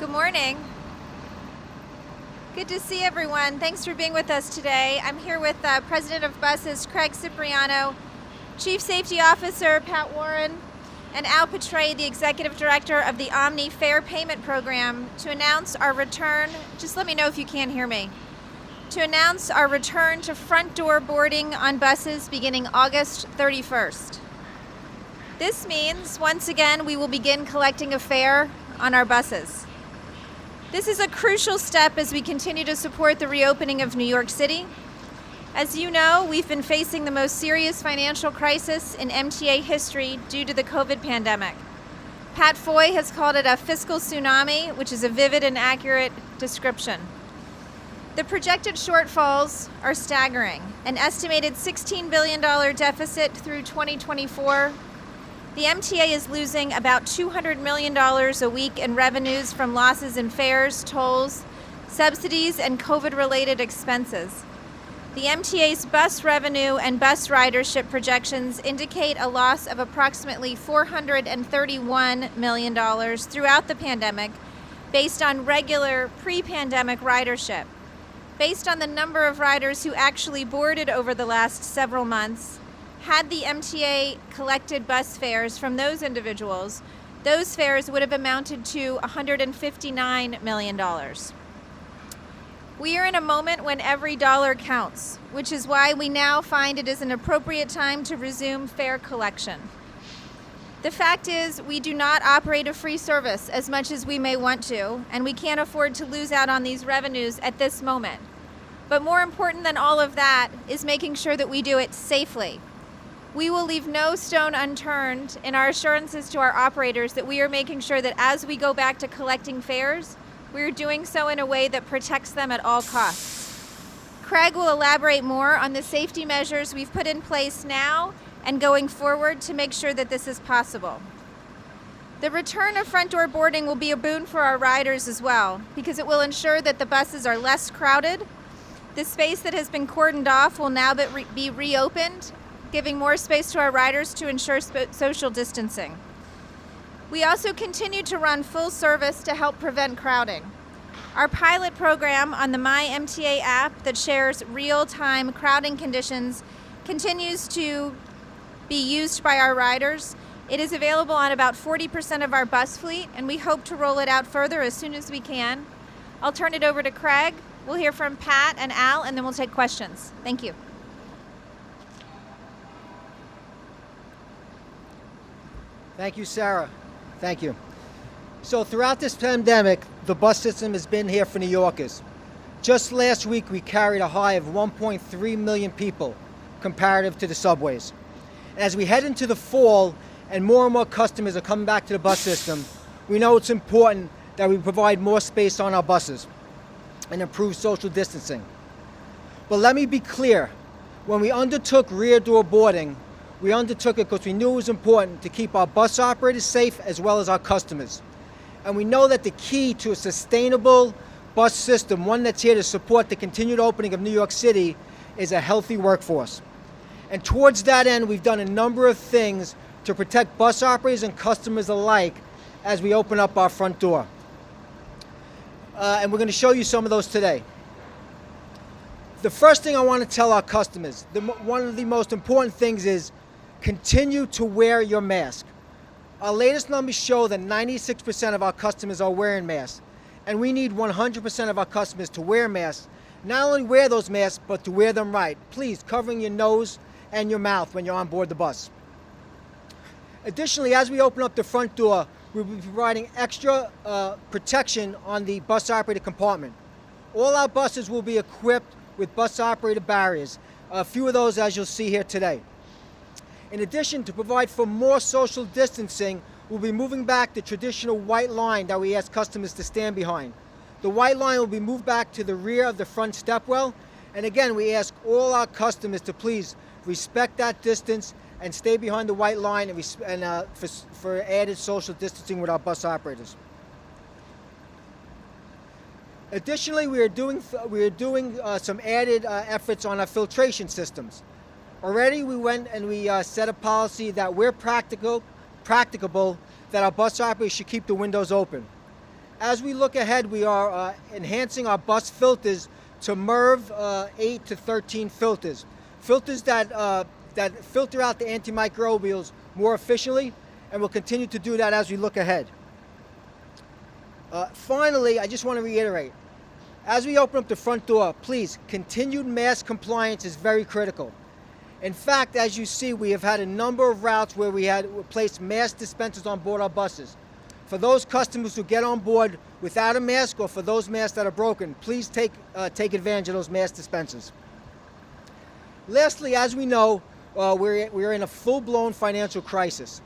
Good morning. Good to see everyone. Thanks for being with us today. I'm here with President of Buses, Craig Cipriano, Chief Safety Officer, Pat Warren, and Al Petray, the Executive Director of the OMNY Fare Payment Program, to announce our return, just let me know if you can't hear me, to announce our return to front door boarding on buses beginning August 31st. This means, once again, we will begin collecting a fare on our buses. This is a crucial step as we continue to support the reopening of New York City. As you know, we've been facing the most serious financial crisis in MTA history due to the COVID pandemic. Pat Foy has called it a fiscal tsunami, which is a vivid and accurate description. The projected shortfalls are staggering. An estimated $16 billion deficit through 2024. The MTA is losing about $200 million a week in revenues from losses in fares, tolls, subsidies, and COVID-related expenses. The MTA's bus revenue and bus ridership projections indicate a loss of approximately $431 million throughout the pandemic based on regular pre-pandemic ridership. Based on the number of riders who actually boarded over the last several months, had the MTA collected bus fares from those individuals, those fares would have amounted to $159 million. We are in a moment when every dollar counts, which is why we now find it is an appropriate time to resume fare collection. The fact is, we do not operate a free service as much as we may want to, and we can't afford to lose out on these revenues at this moment. But more important than all of that is making sure that we do it safely. We will leave no stone unturned in our assurances to our operators that we are making sure that as we go back to collecting fares, we're doing so in a way that protects them at all costs. Craig will elaborate more on the safety measures we've put in place now and going forward to make sure that this is possible. The return of front door boarding will be a boon for our riders as well, because it will ensure that the buses are less crowded. The space that has been cordoned off will now be reopened, giving more space to our riders to ensure social distancing. We also continue to run full service to help prevent crowding. Our pilot program on the My MTA app that shares real-time crowding conditions continues to be used by our riders. It is available on about 40% of our bus fleet, and we hope to roll it out further as soon as we can. I'll turn it over to Craig. We'll hear from Pat and Al, and then we'll take questions. Thank you. Thank you, Sarah. Thank you. So throughout this pandemic, the bus system has been here for New Yorkers. Just last week, we carried a high of 1.3 million people comparative to the subways. And as we head into the fall and more customers are coming back to the bus system, we know it's important that we provide more space on our buses and improve social distancing. But let me be clear, when we undertook rear door boarding, we undertook it because we knew it was important to keep our bus operators safe as well as our customers. And we know that the key to a sustainable bus system, one that's here to support the continued opening of New York City, is a healthy workforce. And towards that end, we've done a number of things to protect bus operators and customers alike as we open up our front door. And we're going to show you some of those today. The first thing I want to tell our customers, one of the most important things is continue to wear your mask. Our latest numbers show that 96% of our customers are wearing masks, and we need 100% of our customers to wear masks. Not only wear those masks, but to wear them right. Please, covering your nose and your mouth when you're on board the bus. Additionally, as we open up the front door, we'll be providing extra protection on the bus operator compartment. All our buses will be equipped with bus operator barriers, a few of those as you'll see here today. In addition, to provide for more social distancing, we'll be moving back the traditional white line that we ask customers to stand behind. The white line will be moved back to the rear of the front stepwell, and again, we ask all our customers to please respect that distance and stay behind the white line for added social distancing with our bus operators. Additionally, we are doing some added efforts on our filtration systems. Already we went and we set a policy that we're practicable that our bus operators should keep the windows open. As we look ahead, we are enhancing our bus filters to MERV 8 to 13 filters. Filters that filter out the antimicrobials more efficiently, and we'll continue to do that as we look ahead. Finally, I just want to reiterate, as we open up the front door, please, continued mask compliance is very critical. In fact, as you see, we have had a number of routes where we had placed mask dispensers on board our buses. For those customers who get on board without a mask, or for those masks that are broken, please take advantage of those mask dispensers. Lastly, as we know, we're in a full-blown financial crisis.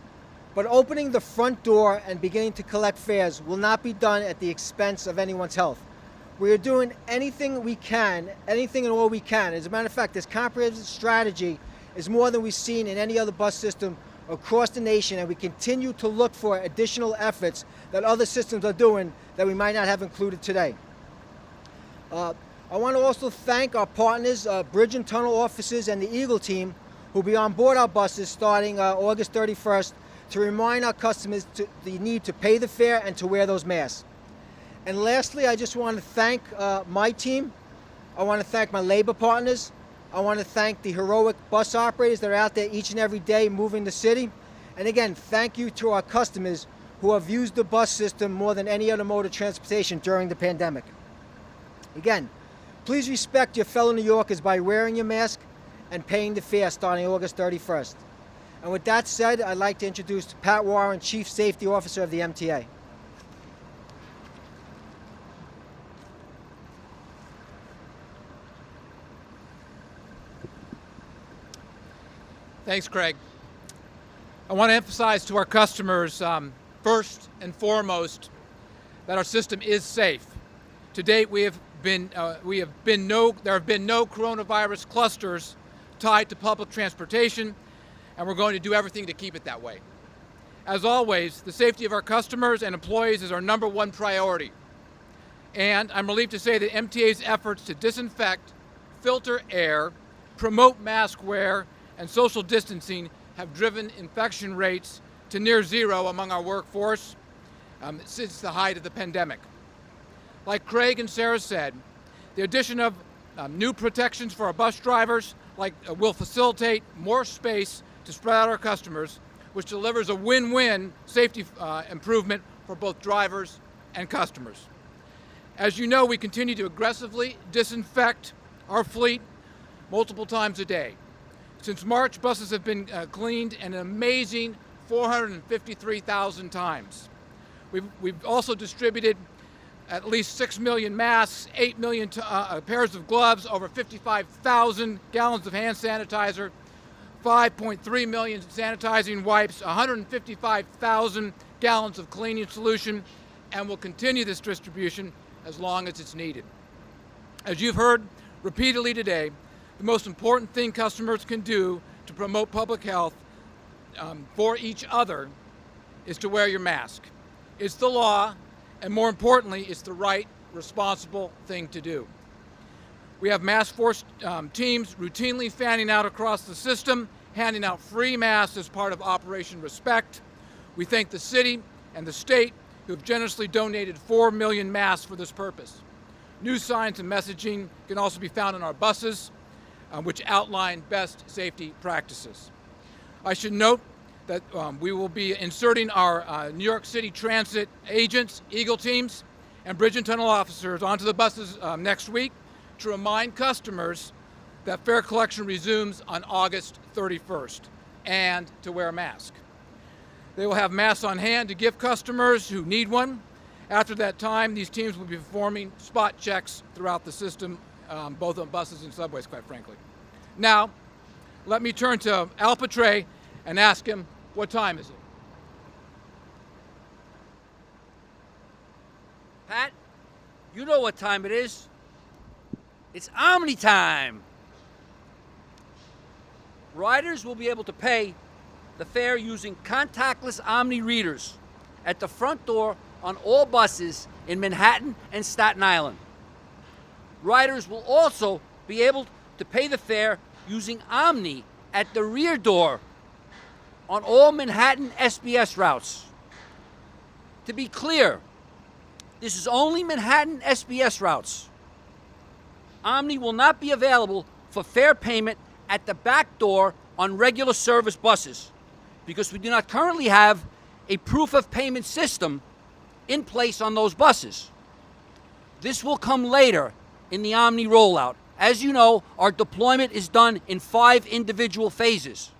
But opening the front door and beginning to collect fares will not be done at the expense of anyone's health. We are doing anything we can, anything and all we can. As a matter of fact, this comprehensive strategy is more than we've seen in any other bus system across the nation, and we continue to look for additional efforts that other systems are doing that we might not have included today. I want to also thank our partners, Bridge and Tunnel officers and the Eagle team, who will be on board our buses starting August 31st to remind our customers the need to pay the fare and to wear those masks. And lastly, I just want to thank my team. I want to thank my labor partners. I want to thank the heroic bus operators that are out there each and every day moving the city. And again, thank you to our customers who have used the bus system more than any other mode of transportation during the pandemic. Again, please respect your fellow New Yorkers by wearing your mask and paying the fare starting August 31st. And with that said, I'd like to introduce Pat Warren, Chief Safety Officer of the MTA. Thanks, Craig. I want to emphasize to our customers, first and foremost, that our system is safe. To date, there have been no coronavirus clusters tied to public transportation, and we're going to do everything to keep it that way. As always, the safety of our customers and employees is our #1 priority. And I'm relieved to say that MTA's efforts to disinfect, filter air, promote mask wear, and social distancing have driven infection rates to near zero among our workforce since the height of the pandemic. Like Craig and Sarah said, the addition of new protections for our bus drivers will facilitate more space to spread out our customers, which delivers a win-win safety improvement for both drivers and customers. As you know, we continue to aggressively disinfect our fleet multiple times a day. Since March, buses have been cleaned an amazing 453,000 times. We've also distributed at least 6 million masks, 8 million pairs of gloves, over 55,000 gallons of hand sanitizer, 5.3 million sanitizing wipes, 155,000 gallons of cleaning solution, and will continue this distribution as long as it's needed. As you've heard repeatedly today, the most important thing customers can do to promote public health for each other is to wear your mask. It's the law, and more importantly, it's the right, responsible thing to do. We have mask force teams routinely fanning out across the system, handing out free masks as part of Operation Respect. We thank the city and the state who have generously donated 4 million masks for this purpose. New signs and messaging can also be found on our buses, which outline best safety practices. I should note that we will be inserting our New York City Transit agents, Eagle teams, and Bridge and Tunnel officers onto the buses next week to remind customers that fare collection resumes on August 31st and to wear a mask. They will have masks on hand to give customers who need one. After that time, these teams will be performing spot checks throughout the system, both on buses and subways, quite frankly. Now, let me turn to Al Patray and ask him, what time is it? Pat, you know what time it is. It's OMNY time. Riders will be able to pay the fare using contactless OMNY readers at the front door on all buses in Manhattan and Staten Island. Riders will also be able to pay the fare using OMNY at the rear door on all Manhattan SBS routes. To be clear, This is only Manhattan SBS routes. Omni will not be available for fare payment at the back door on regular service buses because we do not currently have a proof of payment system in place on those buses. This will come later in the Omni rollout. As you know, our deployment is done in 5 individual phases.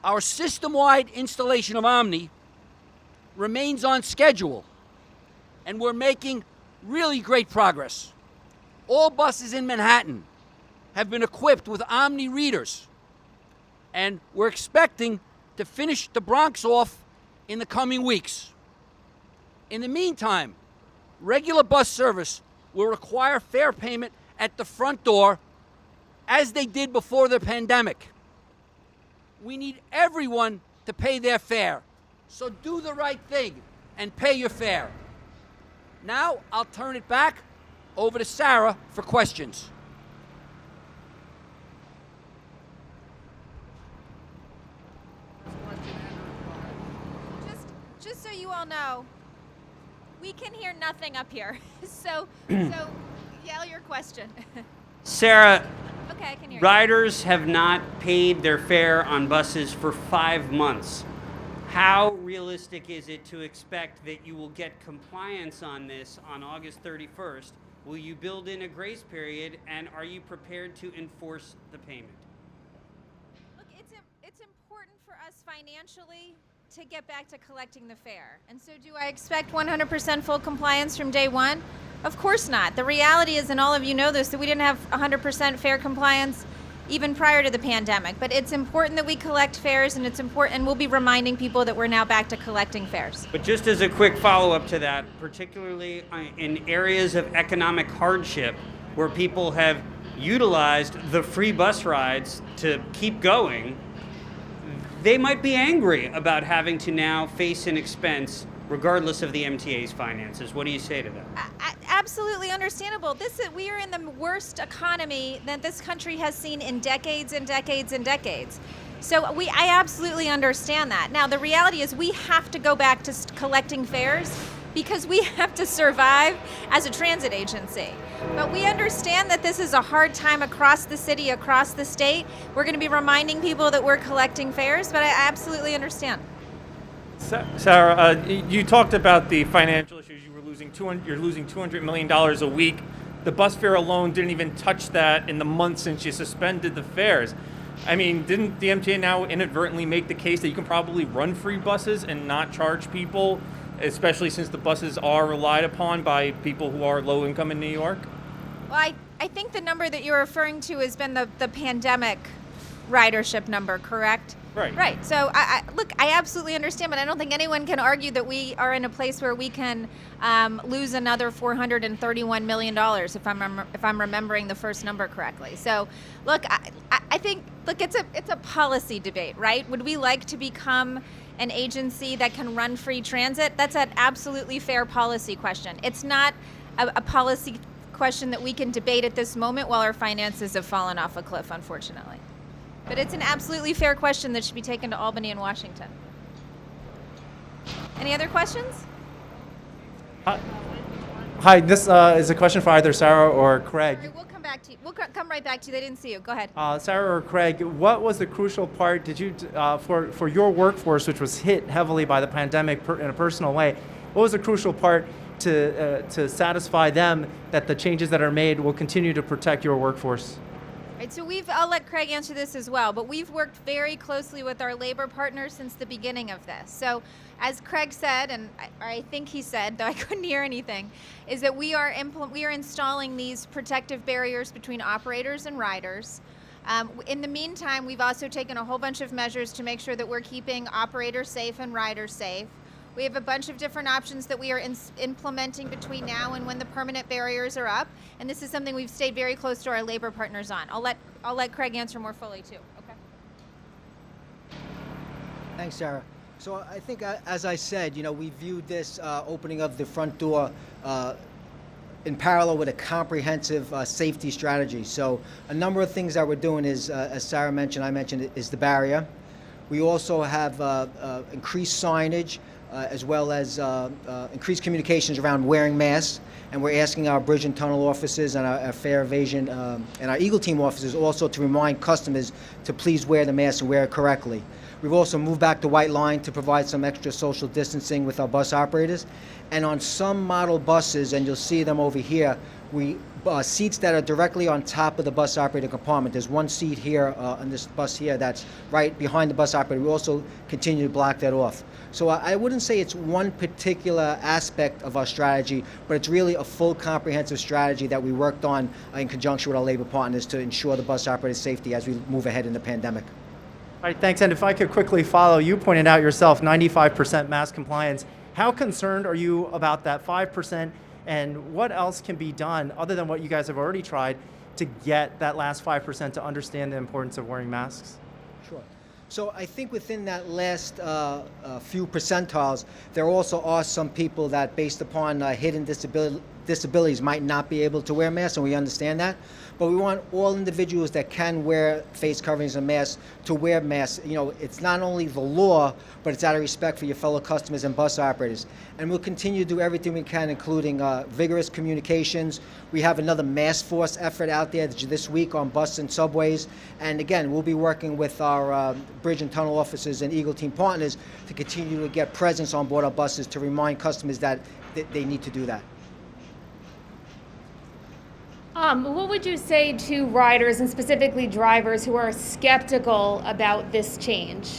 Our system-wide installation of Omni remains on schedule, and we're making really great progress. All buses in Manhattan have been equipped with Omni readers, and we're expecting to finish the Bronx off in the coming weeks. In the meantime, regular bus service will require fare payment at the front door as they did before the pandemic. We need everyone to pay their fare, so do the right thing and pay your fare. Now I'll turn it back over to Sarah for questions. Just so you all know, we can hear nothing up here. So yell your question. Sarah, Okay, I can hear you. riders have not paid their fare on buses for 5 months. How realistic is it to expect that you will get compliance on this on August 31st? Will you build in a grace period, and are you prepared to enforce the payment? Look, it's important for us financially to get back to collecting the fare. And so do I expect 100% full compliance from day one? Of course not. The reality is, and all of you know this, that we didn't have 100% fare compliance even prior to the pandemic. But it's important that we collect fares, and it's important, and we'll be reminding people that we're now back to collecting fares. But just as a quick follow-up to that, particularly in areas of economic hardship where people have utilized the free bus rides to keep going, they might be angry about having to now face an expense regardless of the MTA's finances. What do you say to that? Absolutely understandable. We are in the worst economy that this country has seen in decades and decades and decades. So I absolutely understand that. Now, the reality is we have to go back to collecting fares because we have to survive as a transit agency. But we understand that this is a hard time across the city, across the state. We're going to be reminding people that we're collecting fares, but I absolutely understand. Sarah, you talked about the financial issues. You're losing $200 million a week. The bus fare alone didn't even touch that in the month since you suspended the fares. I mean, didn't the MTA now inadvertently make the case that you can probably run free buses and not charge people, especially since the buses are relied upon by people who are low income in New York? Well, I think the number that you're referring to has been the pandemic ridership number, correct? Right. Right. So, look, I absolutely understand, but I don't think anyone can argue that we are in a place where we can lose another $431 million, if I'm remembering the first number correctly. So, look, I think, it's a policy debate, right? Would we like to become an agency that can run free transit? That's an absolutely fair policy question. It's not a policy question that we can debate at this moment while our finances have fallen off a cliff, unfortunately. But it's an absolutely fair question that should be taken to Albany and Washington. Any other questions? Hi, this is a question for either Sarah or Craig. Sorry, we'll come back to you. We'll come right back to you. They didn't see you. Go ahead. Sarah or Craig, what was the crucial part? Did you for your workforce, which was hit heavily by the pandemic in a personal way? What was the crucial part to satisfy them that the changes that are made will continue to protect your workforce? Right, so I'll let Craig answer this as well, but we've worked very closely with our labor partners since the beginning of this. So as Craig said, and I think he said, though I couldn't hear anything, is that we are installing these protective barriers between operators and riders. In the meantime, we've also taken a whole bunch of measures to make sure that we're keeping operators safe and riders safe. We have a bunch of different options that we are implementing between now and when the permanent barriers are up, and this is something we've stayed very close to our labor partners on. I'll let Craig answer more fully too. Okay. Thanks, Sarah. So I think, as I said, we viewed this opening of the front door in parallel with a comprehensive safety strategy. So a number of things that we're doing is, as Sarah mentioned, I mentioned, is the barrier. We also have increased signage as well as increased communications around wearing masks. And we're asking our bridge and tunnel officers and our fare evasion and our Eagle Team officers also to remind customers to please wear the mask and wear it correctly. We've also moved back the white line to provide some extra social distancing with our bus operators. And on some model buses, and you'll see them over here, we seats that are directly on top of the bus operator compartment. There's one seat here on this bus here that's right behind the bus operator. We also continue to block that off. So I wouldn't say it's one particular aspect of our strategy, but it's really a full comprehensive strategy that we worked on in conjunction with our labor partners to ensure the bus operator's safety as we move ahead in the pandemic. All right, thanks. And if I could quickly follow, you pointed out yourself 95% mask compliance. How concerned are you about that 5%? And what else can be done other than what you guys have already tried to get that last 5% to understand the importance of wearing masks? Sure. So I think within that last few percentiles, there also are some people that, based upon hidden disabilities, might not be able to wear masks, and we understand that. But we want all individuals that can wear face coverings and masks to wear masks. You know, it's not only the law, but it's out of respect for your fellow customers and bus operators. And we'll continue to do everything we can, including vigorous communications. We have another mask force effort out there this week on buses and subways. And again, we'll be working with our bridge and tunnel officers and Eagle Team partners to continue to get presence on board our buses to remind customers that they need to do that. What would you say to riders and specifically drivers who are skeptical about this change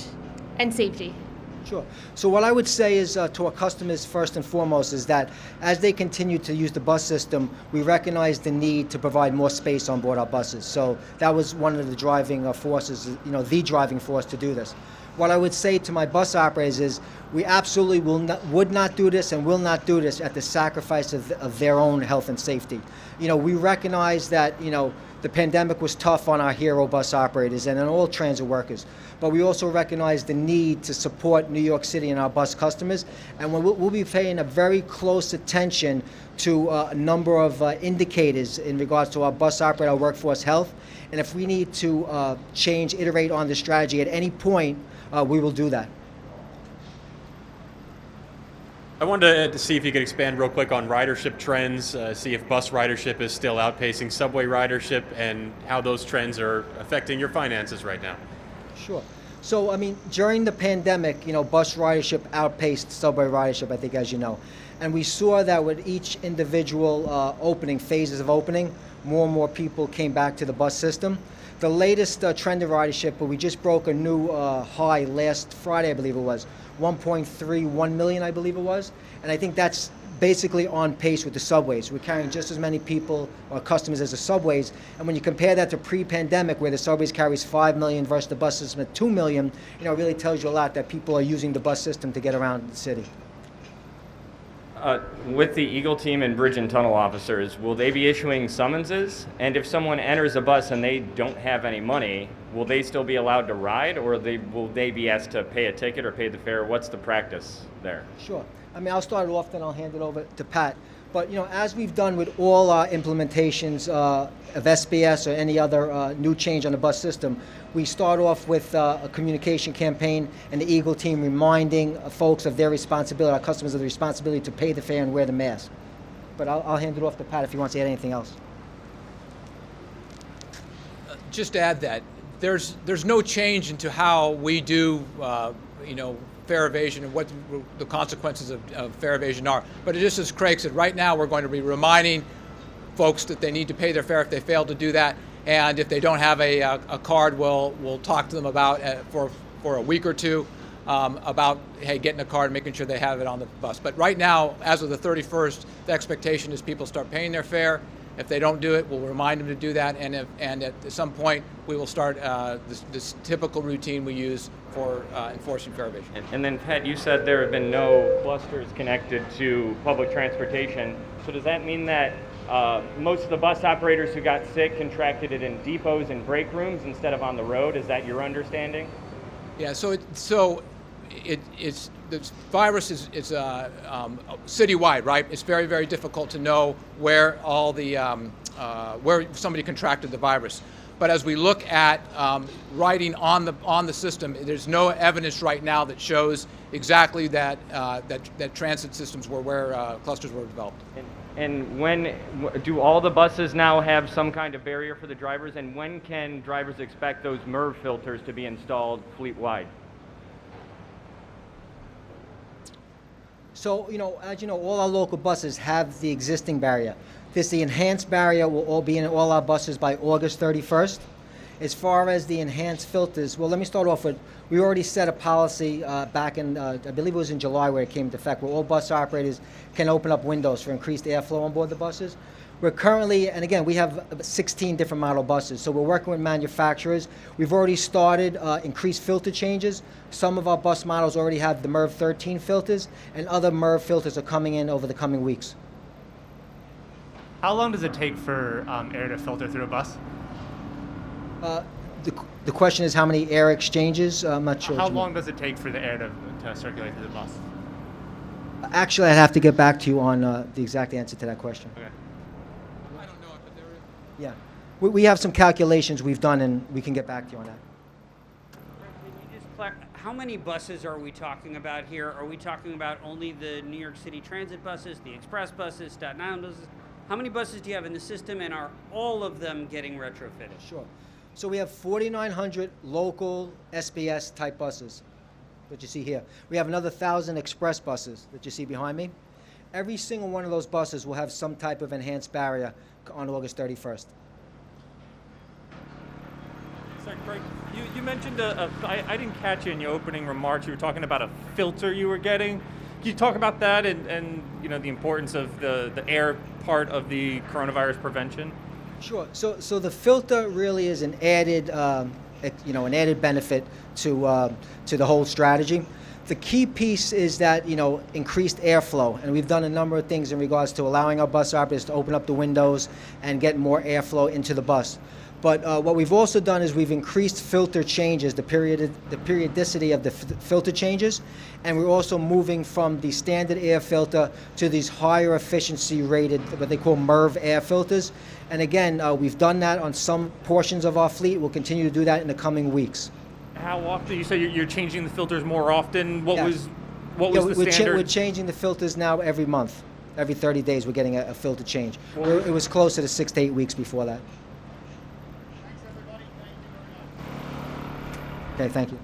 and safety? Sure. So what I would say is to our customers first and foremost is that as they continue to use the bus system, we recognize the need to provide more space on board our buses. So that was one of the driving forces, the driving force to do this. What I would say to my bus operators is we absolutely would not do this and will not do this at the sacrifice of their own health and safety. We recognize that, the pandemic was tough on our hero bus operators and on all transit workers. But we also recognize the need to support New York City and our bus customers. And we'll be paying a very close attention to a number of indicators in regards to our bus operator, our workforce health. And if we need to iterate on the strategy at any point, we will do that. I wanted to see if you could expand real quick on ridership trends, see if bus ridership is still outpacing subway ridership and how those trends are affecting your finances right now. Sure. So, during the pandemic, bus ridership outpaced subway ridership, I think, as you know. And we saw that with each individual phases of opening, more and more people came back to the bus system. The latest trend of ridership, we just broke a new high last Friday, I believe it was, 1.31 million, I believe it was. And I think that's basically on pace with the subways. We're carrying just as many people or customers as the subways. And when you compare that to pre-pandemic, where the subways carries 5 million versus the bus system at 2 million, it really tells you a lot that people are using the bus system to get around the city. With the Eagle Team and bridge and tunnel officers, will they be issuing summonses? And if someone enters a bus and they don't have any money, will they still be allowed to ride, or will they be asked to pay a ticket or pay the fare? What's the practice there? Sure. I'll start it off, then I'll hand it over to Pat. But as we've done with all our implementations of SBS or any other new change on the bus system, we start off with a communication campaign and the Eagle Team reminding folks of their responsibility, our customers of the responsibility to pay the fare and wear the mask. But I'll hand it off to Pat if he wants to add anything else. Just to add that there's no change into how we do fare evasion and what the consequences of fare evasion are. But just as Craig said, right now we're going to be reminding folks that they need to pay their fare if they fail to do that. And if they don't have a card, we'll talk to them about for a week or two about, hey, getting a card, making sure they have it on the bus. But right now, as of the 31st, the expectation is people start paying their fare. If they don't do it, we'll remind them to do that. And at some point, we will start this typical routine we use for enforcing fare evasion. And then, Pat, you said there have been no clusters connected to public transportation. So does that mean that most of the bus operators who got sick contracted it in depots and break rooms instead of on the road? Is that your understanding? Yeah. So the virus is citywide, right? It's very, very difficult to know where all the where somebody contracted the virus. But as we look at writing on the system, there's no evidence right now that shows exactly that that transit systems were where clusters were developed. And when do all the buses now have some kind of barrier for the drivers? And when can drivers expect those MERV filters to be installed fleet-wide? So, as you know, all our local buses have the existing barrier. The enhanced barrier will all be in all our buses by August 31st. As far as the enhanced filters, well, let me start off with, we already set a policy back in, I believe it was in July where it came into effect, where all bus operators can open up windows for increased airflow on board the buses. We're currently, and again, we have 16 different model buses, so we're working with manufacturers. We've already started increased filter changes. Some of our bus models already have the MERV 13 filters, and other MERV filters are coming in over the coming weeks. How long does it take for air to filter through a bus? The question is how many air exchanges? I'm not sure. How long does it take for the air to circulate through the bus? Actually, I'd have to get back to you on the exact answer to that question. Okay. I don't know it, but there is. Yeah. We have some calculations we've done, and we can get back to you on that. Can you just how many buses are we talking about here? Are we talking about only the New York City Transit buses, the express buses, Staten Island buses? How many buses do you have in the system, and are all of them getting retrofitted? Sure. So we have 4,900 local SBS type buses that you see here. We have another 1,000 express buses that you see behind me. Every single one of those buses will have some type of enhanced barrier on August 31st. Sorry, Craig, you mentioned I didn't catch you in your opening remarks. You were talking about a filter you were getting. Can you talk about that and the importance of the air part of the coronavirus prevention? Sure. So the filter really is an added, an added benefit to the whole strategy. The key piece is that increased airflow, and we've done a number of things in regards to allowing our bus operators to open up the windows and get more airflow into the bus. But what we've also done is we've increased filter changes, the periodicity of the filter changes, and we're also moving from the standard air filter to these higher efficiency rated, what they call MERV air filters. And again, we've done that on some portions of our fleet. We'll continue to do that in the coming weeks. How often? You say you're changing the filters more often. What Yes. was the standard? We're changing the filters now every month. Every 30 days we're getting a filter change. It was closer to 6 to 8 weeks before that. Okay, thank you.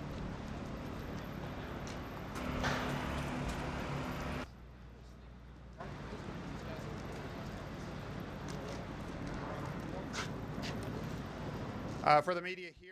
For the media here.